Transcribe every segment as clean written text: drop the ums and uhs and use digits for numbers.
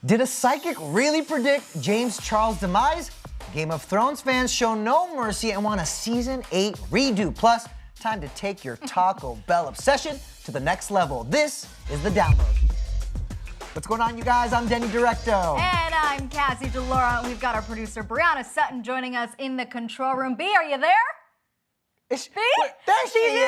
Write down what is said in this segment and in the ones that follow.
Did a psychic really predict James Charles' demise? Game of Thrones fans show no mercy and want a season 8 redo. Plus, time to take your Taco Bell obsession to the next level. This is the Download. What's going on, you guys? I'm Denny Directo. And I'm Cassie DeLaura, and we've got our producer Brianna Sutton joining us in the control room. B, are you there? There she is!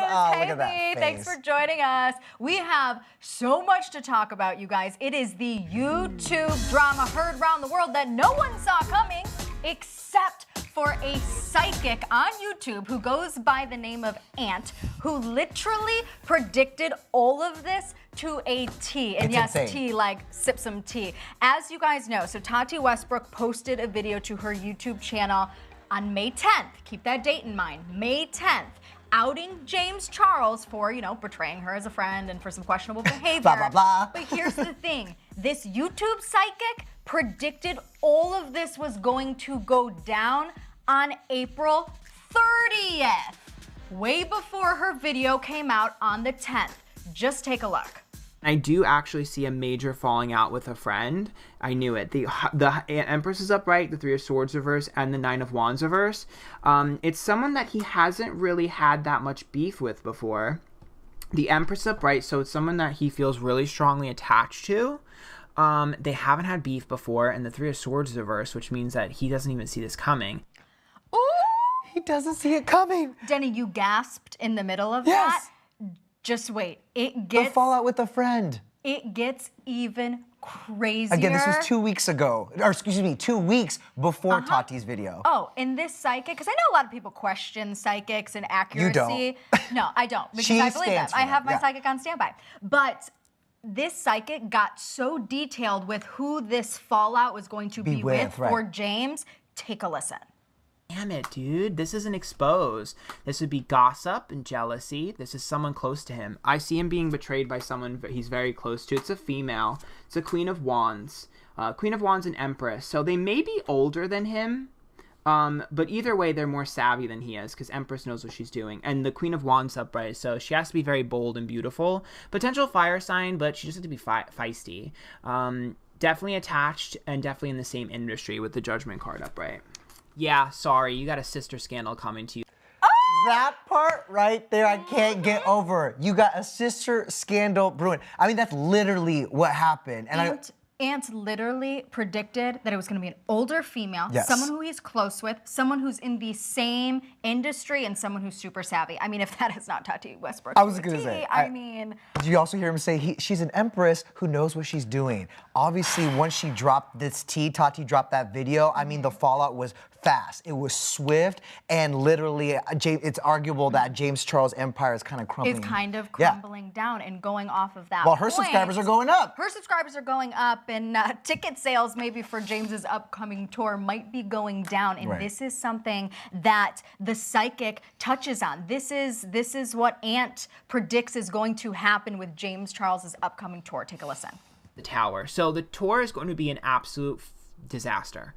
Oh, hey, look at that B, face. thanks for joining us. We have so much to talk about, you guys. It is the YouTube drama heard around the world that no one saw coming, except for a psychic on YouTube who goes by the name of Ant, who literally predicted all of this to a T. And yes, insane. T like sip some tea. As you guys know, so Tati Westbrook posted a video to her YouTube channel on May 10th. Keep that date in mind, May 10th. Outing James Charles for, betraying her as a friend and for some questionable behavior. Blah, blah, blah. But here's the thing. This YouTube psychic predicted all of this was going to go down on April 30th, way before her video came out on the 10th. Just take a look. I do actually see a major falling out with a friend. I knew it. The Empress is upright, the Three of Swords reverse, and the Nine of Wands reverse. It's someone that he hasn't really had that much beef with before. The Empress upright, so it's someone that he feels really strongly attached to. They haven't had beef before, and the Three of Swords reverse, which means that he doesn't even see this coming. Ooh! He doesn't see it coming. Denny, you gasped in the middle of Yes. that. Just wait. It gets The fallout with a friend. It gets even crazier. Again, this was 2 weeks ago, or excuse me, 2 weeks before Tati's video. Oh, and this psychic, because I know a lot of people question psychics and accuracy. You don't. No, I don't, because She I believe them. stands for I have that, my yeah. psychic on standby. But this psychic got so detailed with who this fallout was going to be with right. for James. Take a listen. Damn it, dude. This isn't exposed. This would be gossip and jealousy. This is someone close to him. I see him being betrayed by someone he's very close to. It's a female. It's a Queen of Wands. Queen of Wands and Empress. So they may be older than him. But either way, they're more savvy than he is because Empress knows what she's doing. And the Queen of Wands upright, so she has to be very bold and beautiful. Potential fire sign, but she just has to be feisty. Definitely attached and definitely in the same industry with the Judgment card upright. Yeah, sorry, you got a sister scandal coming to you. That part right there, I can't get over. You got a sister scandal brewing. I mean, that's literally what happened. And Ant literally predicted that it was going to be an older female, Yes. someone who he's close with, someone who's in the same industry, and someone who's super savvy. I mean, if that is not Tati Westbrook, I was going to say. I mean, Did you also hear him say she's an empress who knows what she's doing? Obviously, once she dropped this tea, Tati dropped that video, I mean, the fallout was fast. It was swift, and literally, it's arguable that James Charles' empire is kind of crumbling. It's kind of crumbling down and going off of that. Well, her point, subscribers are going up. Her subscribers are going up, and ticket sales maybe for James's upcoming tour might be going down. And Right. this is something that the psychic touches on. This is what Ant predicts is going to happen with James Charles's upcoming tour. Take a listen. The tower. So the tour is going to be an absolute disaster.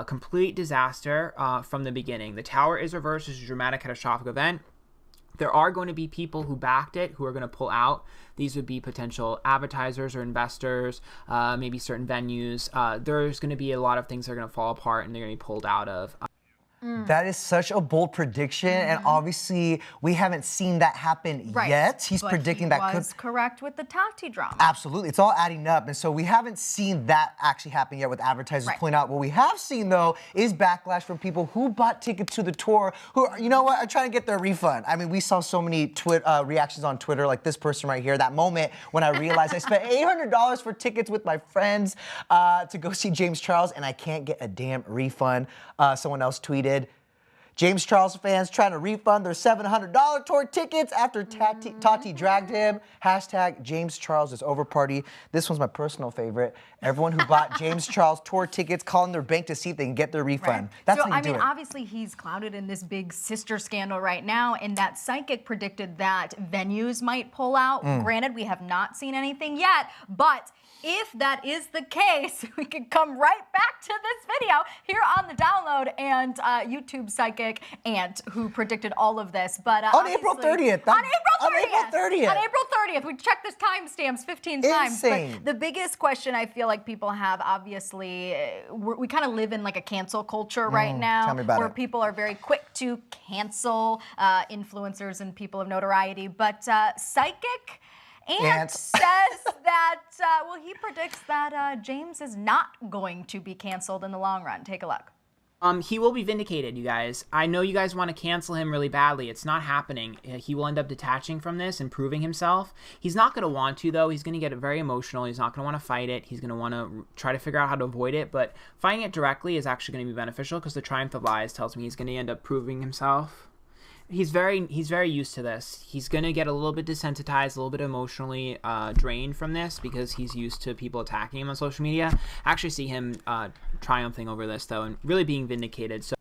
Complete disaster from the beginning. The tower is reversed as a dramatic catastrophic event. There are going to be people who backed it who are going to pull out. These would be potential advertisers or investors, maybe certain venues. There's going to be a lot of things that are going to fall apart and they're going to be pulled out of. That is such a bold prediction, and obviously we haven't seen that happen yet. He's but predicting he that was correct with the Tati drama. Absolutely, it's all adding up, and so we haven't seen that actually happen yet with advertisers pulling out. What we have seen though is backlash from people who bought tickets to the tour, who, you know what, are trying to get their refund. I mean, we saw so many reactions on Twitter, like this person right here. That moment when I realized I spent $800 for tickets with my friends to go see James Charles, and I can't get a damn refund. Someone else tweeted, James Charles fans trying to refund their $700 tour tickets after Tati dragged him. Hashtag James Charles is over party. This one's my personal favorite. Everyone who bought James Charles tour tickets calling their bank to see if they can get their refund. That's how you do it. Obviously he's clouded in this big sister scandal right now, and that psychic predicted that venues might pull out. Granted, we have not seen anything yet, but if that is the case, we can come right back to this video here on the Download, and YouTube psychic psychic aunt who predicted all of this. But on April 30th. On April 30th. On April 30th. We checked this timestamps 15 times. Insane. But the biggest question I feel like people have, obviously, we kind of live in like a cancel culture right now. Tell me about where it. people are very quick to cancel influencers and people of notoriety. But psychic Ant says that, he predicts that James is not going to be canceled in the long run. Take a look. He will be vindicated, you guys. I know you guys want to cancel him really badly. It's not happening. He will end up detaching from this and proving himself. He's not going to want to, though. He's going to get very emotional. He's not going to want to fight it. He's going to want to try to figure out how to avoid it. But fighting it directly is actually going to be beneficial because the Triumph of Lies tells me he's going to end up proving himself. He's very used to this. He's going to get a little bit desensitized, a little bit emotionally drained from this because he's used to people attacking him on social media. I actually see him triumphing over this, though, and really being vindicated. So.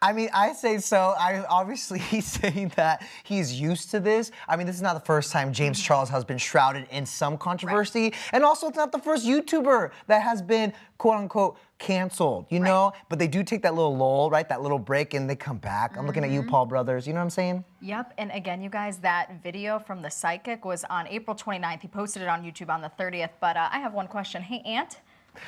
I mean, I say so. Obviously, he's saying that he's used to this. I mean, this is not the first time James Charles has been shrouded in some controversy. Right. And also, it's not the first YouTuber that has been, quote unquote, canceled, you know? But they do take that little lull, right? That little break, and they come back. I'm looking at you, Paul Brothers. You know what I'm saying? Yep. And again, you guys, that video from the psychic was on April 29th. He posted it on YouTube on the 30th. But I have one question. Hey, Ant,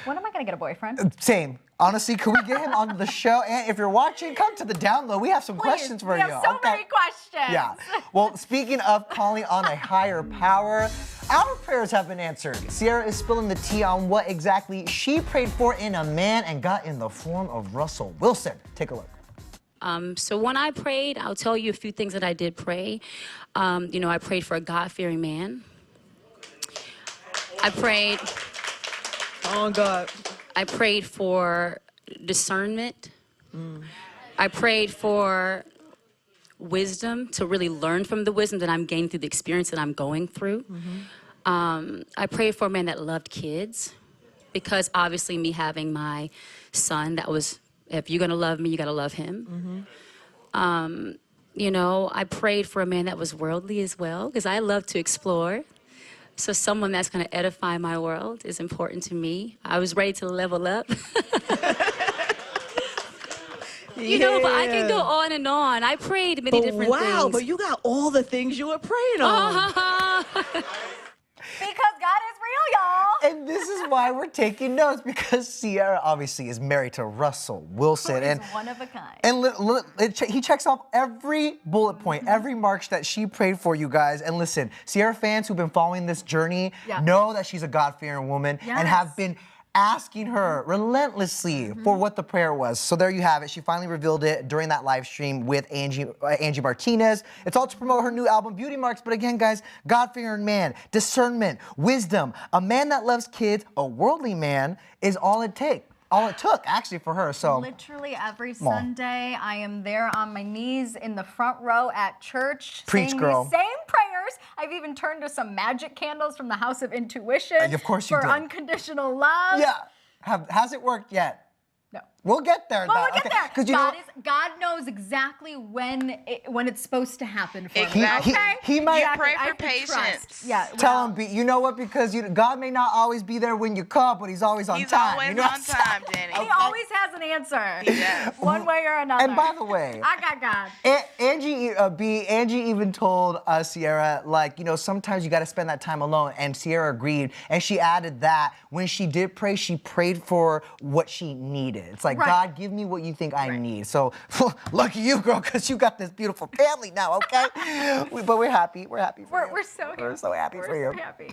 when am I going to get a boyfriend? Same. Honestly, could we get him on the show? And if you're watching, come to the Downlow. We have some questions for you. We have so many questions. Yeah. Well, speaking of calling on a higher power, our prayers have been answered. Ciara is spilling the tea on what exactly she prayed for in a man and got in the form of Russell Wilson. Take a look. So when I prayed, I'll tell you a few things that I did pray. I prayed for a God-fearing man. I prayed... Oh, God. I prayed for discernment. I prayed for wisdom, to really learn from the wisdom that I'm gaining through the experience that I'm going through. I prayed for a man that loved kids, because obviously me having my son, that was, if you're going to love me, you got to love him. I prayed for a man that was worldly as well, because I love to explore. So someone that's going to edify my world is important to me. I was ready to level up. But I can go on and on. I prayed many different things. Wow, but you got all the things you were praying on. Because God is real, y'all. And this is why we're taking notes, because Ciara obviously is married to Russell Wilson. Who is one of a kind. And he checks off every bullet point, every march that she prayed for, you guys. And listen, Ciara fans who've been following this journey know that she's a God-fearing woman and have been asking her relentlessly for what the prayer was. So there you have it. She finally revealed it during that live stream with Angie Martinez. It's all to promote her new album, Beauty Marks. But again, guys, God-fearing man, discernment, wisdom, a man that loves kids, a worldly man is all it took, actually, for her. So literally every Sunday, I am there on my knees in the front row at church, Preach, saying girl. these same prayers. I've even turned to some magic candles from the House of Intuition. Of course you for did. unconditional love. Yeah. Has it worked yet? No. We'll get there. Well, we'll get there. 'Cause God knows exactly when it's supposed to happen for Exactly. me. Okay? He might pray I for can trust. patience. Yeah. tell him, you know what? Because God may not always be there when you call, but he's always on He's time. always you know what on I'm saying? time, Jenny. He always has an answer. does. One way or another. And by the way, I got God. Angie even told Ciara, sometimes you got to spend that time alone. And Ciara agreed. And she added that when she did pray, she prayed for what she needed. It's like, God, give me what you think I need. So lucky you, girl, because you got this beautiful family now, okay? But we're happy. We're happy for you. We're so happy. We're so happy for you. We're so happy.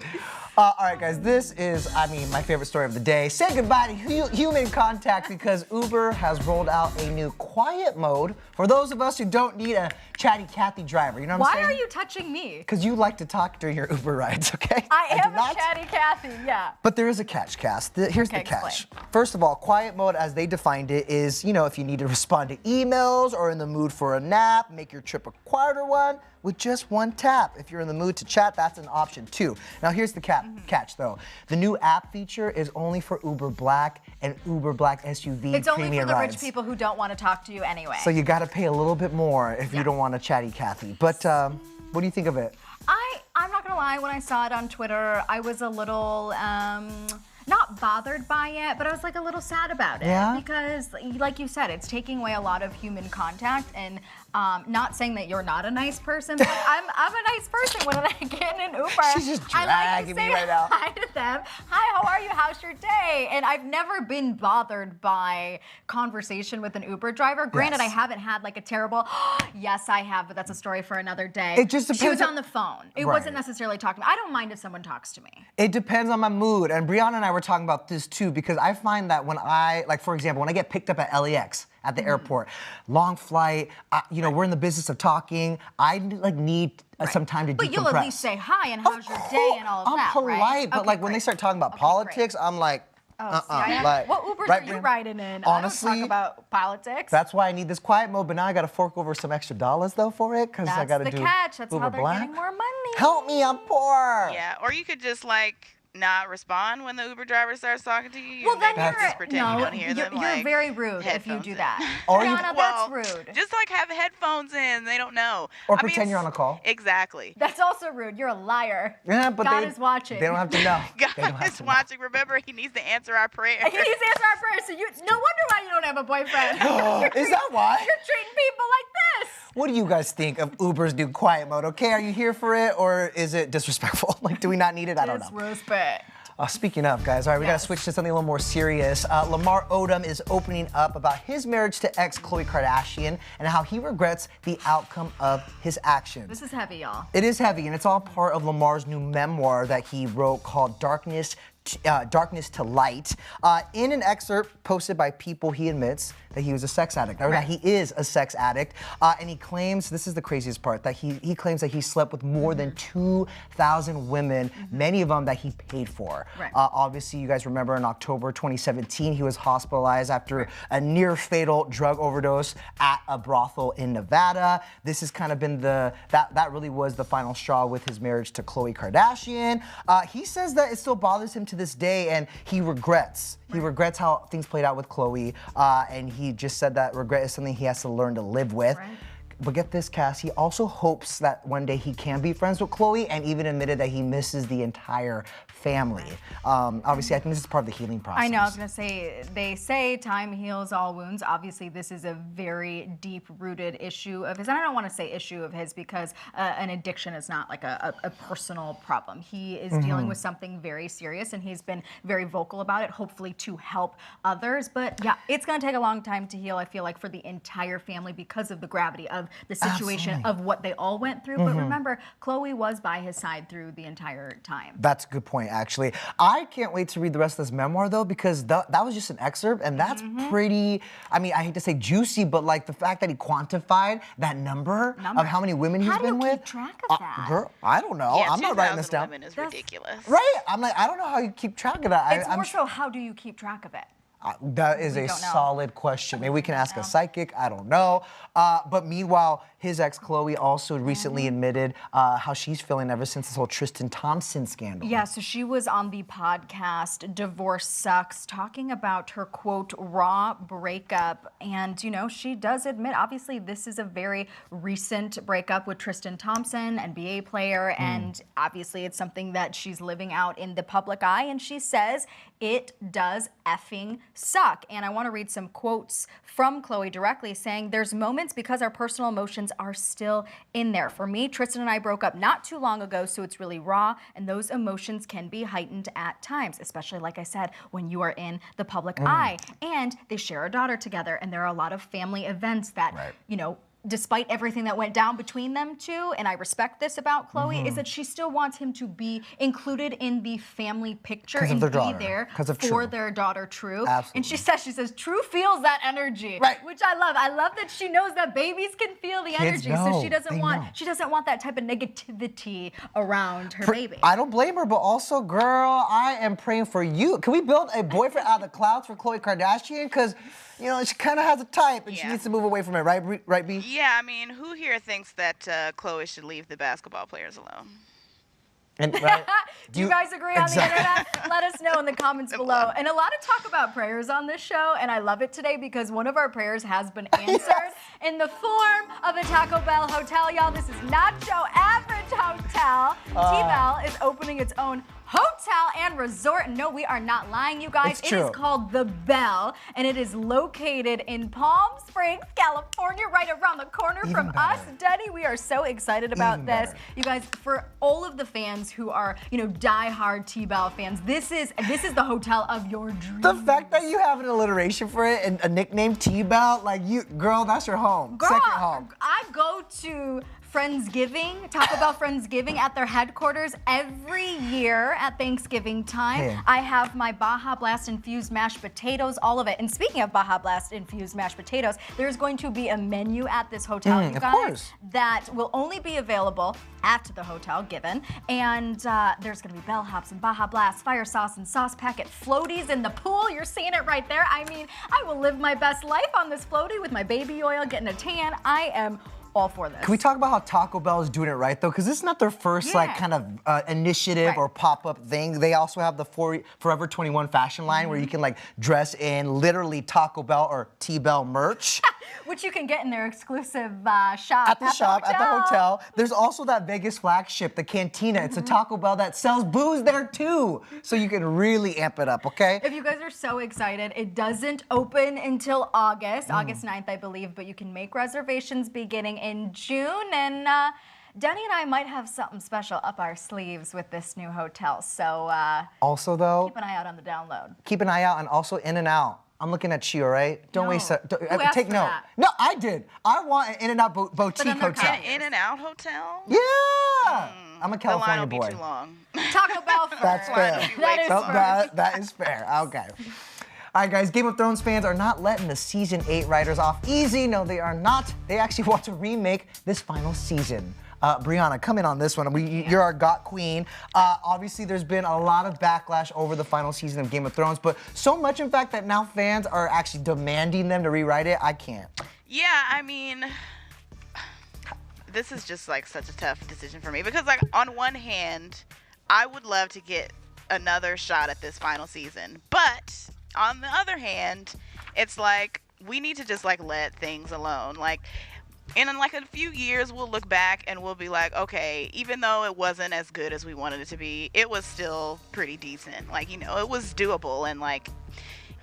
All right, guys, this is, my favorite story of the day. Say goodbye to human contact, because Uber has rolled out a new quiet mode for those of us who don't need a chatty Cathy driver. You know what I'm Why saying? are you touching me? Because you like to talk during your Uber rides, okay? I am do not. a chatty Cathy, yeah. But there is a catch, Cass. Here's the Okay, catch. explain. First of all, quiet mode, as they defined it, is, if you need to respond to emails or in the mood for a nap, make your trip a quieter one with just one tap. If you're in the mood to chat, that's an option too. Now here's the catch though. The new app feature is only for Uber Black and Uber Black SUV It's only for premium the rides. rich people who don't want to talk to you anyway. So you gotta pay a little bit more if you don't want a chatty Cathy. But what do you think of it? I'm not gonna lie, when I saw it on Twitter, I was a little not bothered by it, but I was like a little sad about it. Yeah? Because, like you said, it's taking away a lot of human contact, and not saying that you're not a nice person, but I'm a nice person when I get in an Uber. She's just I like to dragging me say right now. hi to them. Hi, how are you? How's your day? And I've never been bothered by conversation with an Uber driver. Granted, Yes. I haven't had like a terrible, yes, I have, but that's a story for another day. It just She depends was on- on the phone. It Right. wasn't necessarily talking to me. I don't mind if someone talks to me. It depends on my mood. And Brianna and I were talking about this too, because I find that when for example, when I get picked up at LAX at the airport, long flight, we're in the business of talking, I need some time to decompress. But you'll at least say hi and how's your day and all of I'm that, polite, right? but Okay, like when they great. start talking about Okay, politics, I'm like, What Ubers are you Brianna? riding in? Honestly, I don't talk about politics. That's why I need this quiet mode, but now I got to fork over some extra dollars though for it, because I That's got to the do catch. That's Uber how they're Black. getting more money. Help me, I'm poor. Yeah, or you could just not respond when the Uber driver starts talking to you. Well, then maybe you're just pretend you don't hear them. you're very rude if you headphones do in. that. Or you- Brianna, Well, that's rude. Just have headphones in. They don't know. Or pretend you're on a call. Exactly. That's also rude. You're a liar. Yeah, but God they, is watching. They don't have to know. They don't God have is to know. watching. Remember, he needs to answer our prayer. He needs to answer our prayers. So no wonder why you don't have a boyfriend. Is that why? You're treating people like this. What do you guys think of Uber's new quiet mode? Okay, are you here for it, or is it disrespectful? Like, do we not need it? I don't know. Disrespect. Speaking of, guys, all right, we gotta switch to something a little more serious. Lamar Odom is opening up about his marriage to ex Khloe Kardashian and how he regrets the outcome of his actions. This is heavy, y'all. It is heavy, and it's all part of Lamar's new memoir that he wrote called Darkness to Light. In an excerpt posted by People, he admits that he was a sex addict, or that he is a sex addict, and he claims, this is the craziest part, that he claims that he slept with more than 2,000 women, many of them that he paid for. Right. Obviously, you guys remember in October 2017, he was hospitalized after a near-fatal drug overdose at a brothel in Nevada. This has kind of been that really was the final straw with his marriage to Khloe Kardashian. He says that it still bothers him to this day, and he regrets. He regrets how things played out with Khloe, and he just said that regret is something he has to learn to live with. Right. But get this, Cass, he also hopes that one day he can be friends with Khloe, and even admitted that he misses the entire family. Obviously, I think this is part of the healing process. I know, I was gonna say, they say time heals all wounds. Obviously, this is a very deep-rooted issue of his, and I don't wanna say issue of his because an addiction is not like a personal problem. He is dealing with something very serious, and he's been very vocal about it, hopefully to help others. But yeah, it's gonna take a long time to heal, I feel like, for the entire family because of the gravity of the situation of what they all went through. But remember, Khloe was by his side through the entire time. That's a good point, actually. I can't wait to read the rest of this memoir, though, because that was just an excerpt, and that's pretty, I mean, I hate to say juicy, but like the fact that he quantified that number of how many women he's How do been you with. keep track of that? Girl, I don't know. Yeah, I'm not writing this 2,000 down. women is ridiculous. Right? I'm like, I don't know how you keep track of that. It's I'm more so, how do you keep track of it? That is a don't know. solid question. Maybe we can ask a psychic. I don't know. But meanwhile, his ex Khloe also recently admitted how she's feeling ever since this whole Tristan Thompson scandal. Yeah, so she was on the podcast Divorce Sucks talking about her, quote, raw breakup. And, she does admit, obviously, this is a very recent breakup with Tristan Thompson, NBA player. And obviously, it's something that she's living out in the public eye. And she says, it does effing suck. And I want to read some quotes from Khloe directly saying, there's moments because our personal emotions are still in there. For me, Tristan and I broke up not too long ago, so it's really raw, and those emotions can be heightened at times, especially, like I said, when you are in the public eye. And they share a daughter together, and there are a lot of family events that, despite everything that went down between them two, and I respect this about Khloe, is that she still wants him to be included in the family picture and be there for their daughter, True. Absolutely. And she says, True feels that energy, which I love. I love that she knows that babies can feel the energy, so she doesn't want that type of negativity around her baby. I don't blame her, but also, girl, I am praying for you. Can we build a boyfriend out of the clouds for Khloe Kardashian? Because, she kind of has a type, and she needs to move away from it, right, B? Yeah, I mean, who here thinks that Khloe should leave the basketball players alone? And, right? Do you guys agree on the internet? Let us know in the comments below. And a lot of talk about prayers on this show, and I love it today because one of our prayers has been answered in the form of a Taco Bell hotel. Y'all, this is not your average hotel. T-Bell is opening its own hotel hotel and resort. No, we are not lying, you guys. It's It is true. called The Bell, and it is located in Palm Springs, California, right around the corner Even from better. us. Denny, we are so excited about Even this. better. You guys, for all of the fans who are, die-hard T-Bell fans, this is the hotel of your dreams. The fact that you have an alliteration for it and a nickname T-Bell, like girl, that's your home. Girl, Second home. I go to Friendsgiving, Taco Bell Friendsgiving at their headquarters every year at Thanksgiving time. Hey. I have my Baja Blast infused mashed potatoes, all of it. And speaking of Baja Blast infused mashed potatoes, there's going to be a menu at this hotel, you of guys, course. that will only be available at the hotel given. And there's gonna be bellhops and Baja Blast, fire sauce and sauce packet, floaties in the pool. You're seeing it right there. I mean, I will live my best life on this floaty with my baby oil, getting a tan. I am all for this. Can we talk about how Taco Bell is doing it right though? Because this is not their first Yeah. kind of initiative Right. or pop-up thing. They also have the Forever 21 fashion line where you can dress in literally Taco Bell or T-Bell merch. Which you can get in their exclusive shop At the hotel. There's also that Vegas flagship, the Cantina. It's a Taco Bell that sells booze there too. So you can really amp it up, okay? If you guys are so excited, it doesn't open until August 9th, I believe, but you can make reservations beginning in June. And Denny and I might have something special up our sleeves with this new hotel. So Also though, keep an eye out on the download. keep an eye out and also In-N-Out. I'm looking at you, all right? Don't No. waste it. Who asked Take for note. that? No, I did. I want an In-N-Out boutique then they're hotel. kind In and out hotel? Yeah! I'm a The line California will be boy. too long. Taco Bell first. That's Line fair. will be That way is too So long. that is fair. Okay. All right, guys, Game of Thrones fans are not letting the season 8 writers off easy. No, they are not. They actually want to remake this final season. Brianna, come in on this one. You're our GOT queen. Obviously, there's been a lot of backlash over the final season of Game of Thrones, but so much, in fact, that now fans are actually demanding them to rewrite it. I can't. Yeah, I mean, this is just such a tough decision for me because on one hand, I would love to get another shot at this final season, but on the other hand, it's we need to just let things alone. And in a few years, we'll look back and we'll be like, okay, even though it wasn't as good as we wanted it to be, it was still pretty decent. It was doable and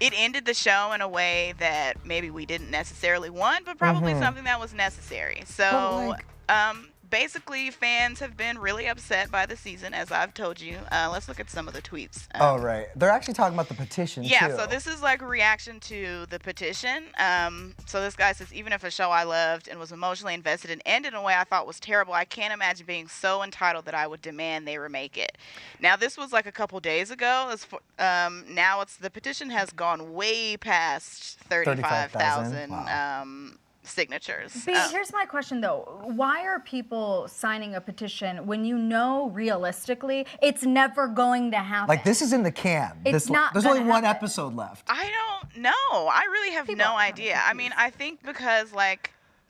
it ended the show in a way that maybe we didn't necessarily want, but probably something that was necessary. So, basically, fans have been really upset by the season, as I've told you. Let's look at some of the tweets. Oh, right. They're actually talking about the petition, Yeah, too. so this is a reaction to the petition. So this guy says, even if a show I loved and was emotionally invested in ended in a way I thought was terrible, I can't imagine being so entitled that I would demand they remake it. Now, this was a couple days ago. Now the petition has gone way past 35,000 Wow. signatures. B, here's my question though. Why are people signing a petition when you know realistically it's never going to happen? This is in the can. It's not There's gonna only one happen. episode left. I don't know. I really have People no are idea. I mean, I think because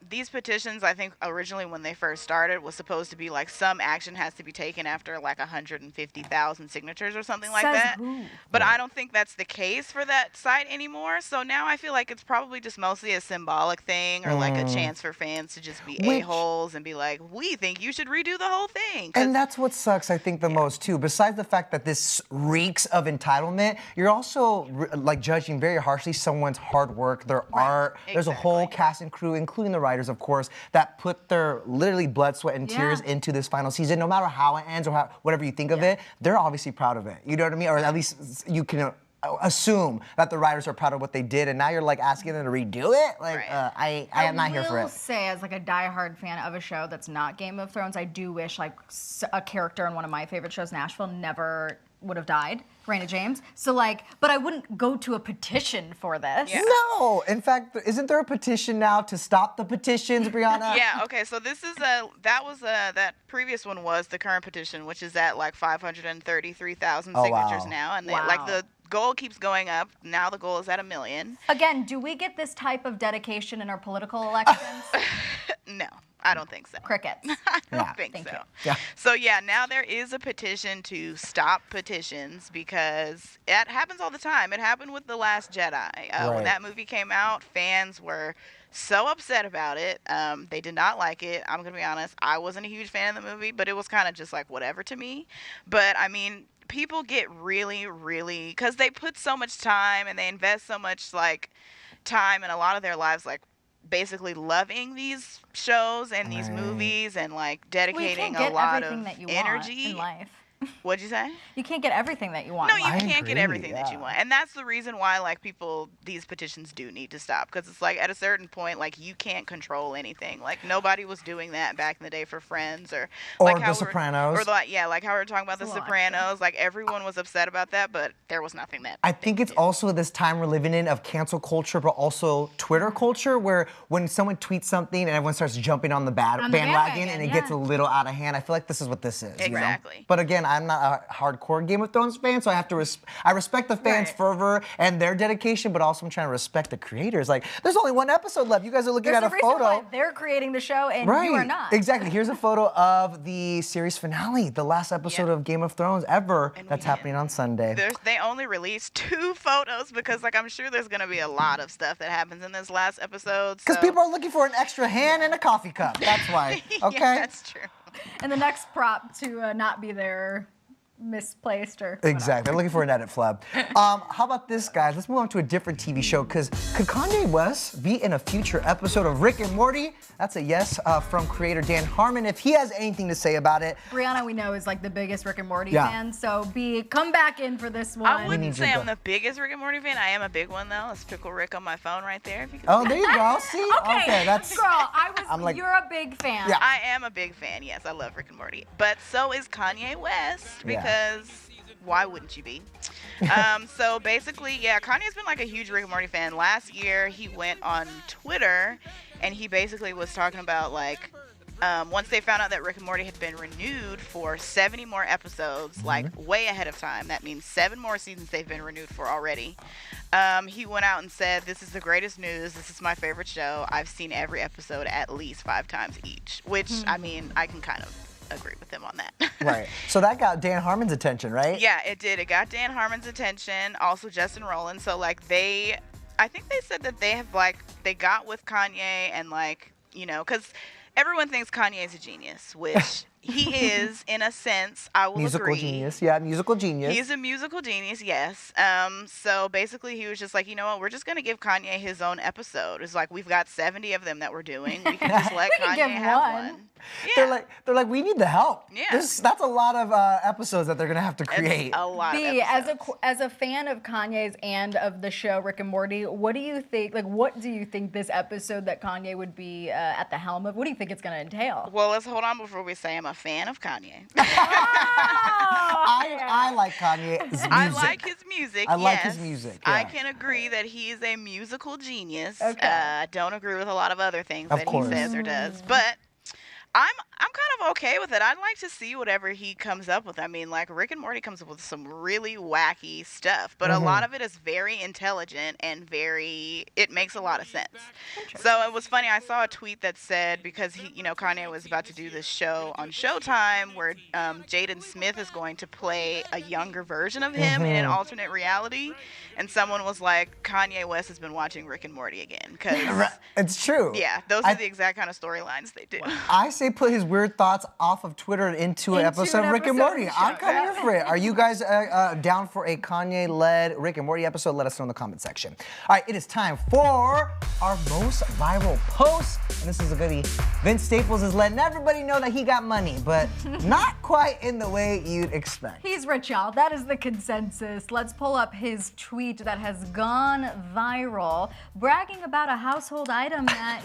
these petitions, I think originally when they first started was supposed to be some action has to be taken after 150,000 signatures or something like Says that. who? But I don't think that's the case for that site anymore. So now I feel like it's probably just mostly a symbolic thing or a chance for fans to just be Which- a-holes and be like, we think you should redo the whole thing. 'Cause- And that's what sucks, I think, the most, too. Besides the fact that this reeks of entitlement, you're also, judging very harshly someone's hard work, their art. There's a whole Exactly. cast and crew, including the writers, of course, that put their literally blood, sweat, and tears Yeah. into this final season. No matter how it ends or whatever you think of it, they're obviously proud of it. You know what I mean? Or at least you can assume that the writers are proud of what they did, and now you're asking them to redo it? Right. I am not here for I will it. say, as a diehard fan of a show that's not Game of Thrones, I do wish a character in one of my favorite shows, Nashville, never would have died, Raina James. So but I wouldn't go to a petition for this. Yeah. No! In fact, isn't there a petition now to stop the petitions, Brianna? Yeah, okay, so this is that previous one was the current petition, which is at 533,000 Oh, signatures wow. now, and Wow. the goal keeps going up. Now the goal is at 1 million. Again, do we get this type of dedication in our political elections? No, I don't think so. Crickets. I don't Yeah. think Thank so. you. Yeah. So yeah, now there is a petition to stop petitions because it happens all the time. It happened with The Last Jedi. When Right. that movie came out, fans were so upset about it. They did not like it. I'm gonna be honest. I wasn't a huge fan of the movie, but it was kind of just whatever to me. But I mean, people get really, really, because they put so much time and they invest so much like time in a lot of their lives, like basically loving these shows and these movies and like dedicating a lot of energy in life. What'd you say? You can't get everything that you want. No, you can't get everything that you want. And that's the reason why, like, these petitions do need to stop. Because it's like, at a certain point, like, you can't control anything. Like, nobody was doing that back in the day for Friends or like The Sopranos. Or, like, yeah, like how we were talking about The Sopranos. Like, everyone was upset about that, but there was nothing that I think it's also this time we're living in of cancel culture, but also Twitter culture, where when someone tweets something and everyone starts jumping on the bandwagon and it gets a little out of hand, I feel like this is what this is. Exactly. You know? But again, I'm not a hardcore Game of Thrones fan, so I have to I respect the fans' fervor and their dedication, but also I'm trying to respect the creators. Like, there's only one episode left. You guys are looking at a photo. Why they're creating the show and you are not. Exactly. Here's a photo of the series finale, the last episode of Game of Thrones ever. That's happening on Sunday. They only released 2 photos because, like, I'm sure there's gonna be a lot of stuff that happens in this last episode. Because people are looking for an extra hand and a coffee cup. That's why. Okay. Yeah, that's true. And the next prop to not be there. Misplaced or exactly. I'm looking for an edit, Flab. How about this, guys? Let's move on to a different TV show, because could Kanye West be in a future episode of Rick and Morty? That's a yes from creator Dan Harmon, if he has anything to say about it. Brianna, we know, is like the biggest Rick and Morty fan, so come back in for this one. I wouldn't say I'm the biggest Rick and Morty fan. I am a big one, though. It's Pickle Rick on my phone right there. If you can there you go. See? Okay, that's... Girl, you're a big fan. Yeah. I am a big fan, yes. I love Rick and Morty. But so is Kanye West, because why wouldn't you be? So basically, Kanye's been like a huge Rick and Morty fan. Last year, he went on Twitter and he basically was talking about like, once they found out that Rick and Morty had been renewed for 70 more episodes, like way ahead of time, that means 7 more seasons they've been renewed for already. He went out and said, "This is the greatest news. This is my favorite show. I've seen every episode at least 5 times each," which, I mean, I can kind of agree with him on that. Right. So that got Dan Harmon's attention, right? Yeah, it did. It got Dan Harmon's attention. Also Justin Roiland. So like I think they said that they got with Kanye and like, you know, because everyone thinks Kanye is a genius, which he is in a sense. I will agree. Musical genius. Yeah, musical genius. He's a musical genius, yes. So basically he was just like, you know what, we're just going to give Kanye his own episode. It's like, we've got 70 of them that we're doing. We can just let Kanye have one. Yeah. They're like, we need the help. Yeah. That's a lot of episodes that they're going to have to create. It's a lot of episodes. As a fan of Kanye's and of the show Rick and Morty, what do you think, what do you think this episode that Kanye would be at the helm of, what do you think it's going to entail? Well, let's hold on before we say I'm a fan of Kanye. I like Kanye's music. I like his music. I like his music. Yeah. I can agree that he is a musical genius. Okay. I don't agree with a lot of other things that he says or does, but I'm kind of okay with it. I'd like to see whatever he comes up with. I mean, like, Rick and Morty comes up with some really wacky stuff, but a lot of it is very intelligent and it makes a lot of sense. So it was funny. I saw a tweet that said, because Kanye was about to do this show on Showtime where Jaden Smith is going to play a younger version of him in an alternate reality, and someone was like, Kanye West has been watching Rick and Morty again. Because it's true. Yeah, those are the exact kind of storylines they do. I say put his weird thoughts off of Twitter into an episode of Rick and Morty. I'm kind of here for it. Are you guys down for a Kanye-led Rick and Morty episode? Let us know in the comment section. All right, it is time for our most viral post. And this is a goodie. Vince Staples is letting everybody know that he got money, but not quite in the way you'd expect. He's rich, y'all. That is the consensus. Let's pull up his tweet that has gone viral, bragging about a household item that,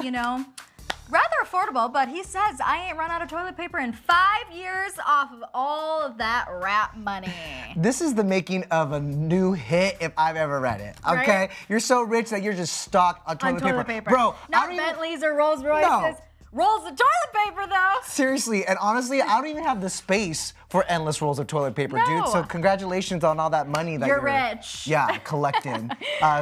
rather affordable, but he says, I ain't run out of toilet paper in 5 years off of all of that rap money. This is the making of a new hit if I've ever read it, okay? Right? You're so rich that you're just stocked on toilet paper. Bro, not Bentleys or Rolls Royces. No. Rolls of toilet paper, though. Seriously, and honestly, I don't even have the space for endless rolls of toilet paper, dude. So congratulations on all that money that you're rich. Yeah, collecting.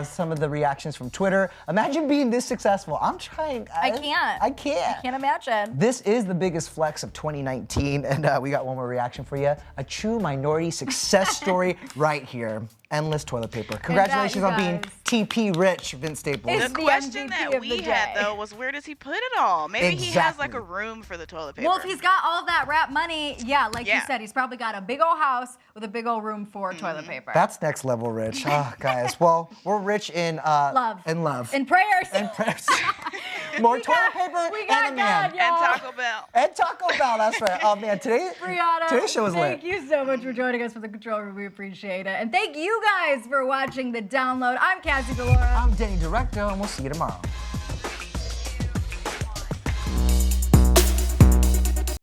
Some of the reactions from Twitter. Imagine being this successful. I'm trying. I can't. I can't imagine. This is the biggest flex of 2019, and we got one more reaction for you. A true minority success story right here. endless toilet paper. Congratulations on being guys, TP rich, Vince Staples. is The the question MVP that of we the had day. though was where does he put it all? Maybe he has like Exactly. a room for the toilet paper. Well, if he's got all that rap money, yeah, like you Yeah. said, he's probably got a big old house with a big old room for toilet paper. That's next level rich. Oh, guys. Well, we're rich in love. In love. In prayers. And prayers. More toilet paper we got and a man. God, y'all. and Taco Bell. And Taco Bell, that's right. Oh man, today's show was thank lit. you so much for joining us for the Control Room. We appreciate it. And thank you guys for watching the download. I'm Cassie Delora. I'm Denny Directo, and we'll see you tomorrow.